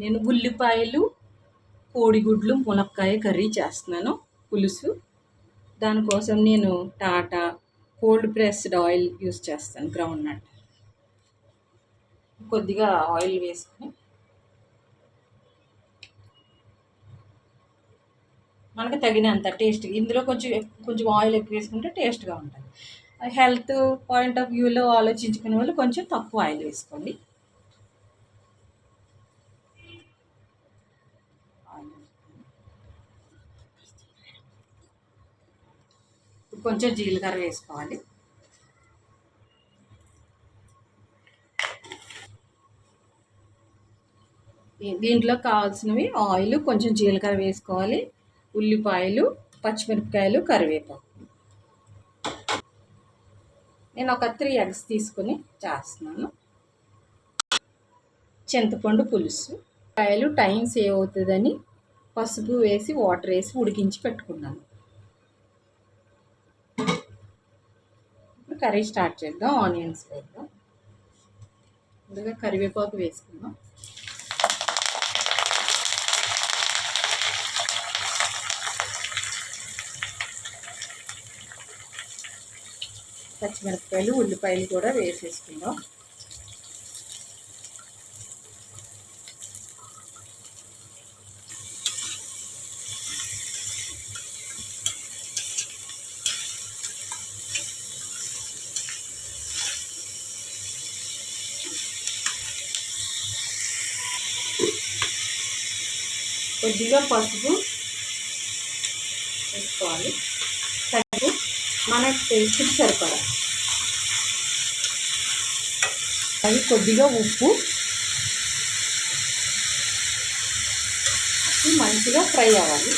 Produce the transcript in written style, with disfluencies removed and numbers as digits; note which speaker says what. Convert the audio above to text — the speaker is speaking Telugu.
Speaker 1: నేను ఉల్లిపాయలు, కోడిగుడ్లు, ములక్కాయ కర్రీ చేస్తున్నాను పులుసు. దానికోసం నేను Tata cold pressed oil use చేస్తాను, గ్రౌండ్ నట్. కొద్దిగా ఆయిల్ వేసుకొని మనకు తగినంత టేస్ట్, ఇందులో కొంచెం ఆయిల్ ఎక్కువ వేసుకుంటే టేస్ట్గా ఉంటుంది. హెల్త్ పాయింట్ ఆఫ్ వ్యూలో ఆలోచించుకునే వాళ్ళు కొంచెం తక్కువ ఆయిల్ వేసుకోండి. కొంచెం జీలకర్ర వేసుకోవాలి. దీంట్లో కావాల్సినవి ఆయిల్, కొంచెం జీలకర్ర వేసుకోవాలి, ఉల్లిపాయలు, పచ్చిమిరపకాయలు, కరివేపాకు. నేను ఒక 3 eggs తీసుకొని చేస్తున్నాను. చింతపండు పులుసు, కాయలు టైం సేవ్ అవుతుందని పసుపు వేసి వాటర్ వేసి ఉడికించి పెట్టుకున్నాను. కర్రీ స్టార్ట్ చేద్దాం. ఆనియన్స్ వేద్దాం. ముందుగా కరివేపాకు వేసుకుందాం. పచ్చిమిరపకాయలు, ఉల్లిపాయలు కూడా వేసేసుకుందాం. కొద్దిగా పసుపు వేసుకోవాలి. తగ్గు మన టేస్ట్కి సరిపడా. అది కొద్దిగా ఉప్పు మంచిగా ఫ్రై అవ్వాలి.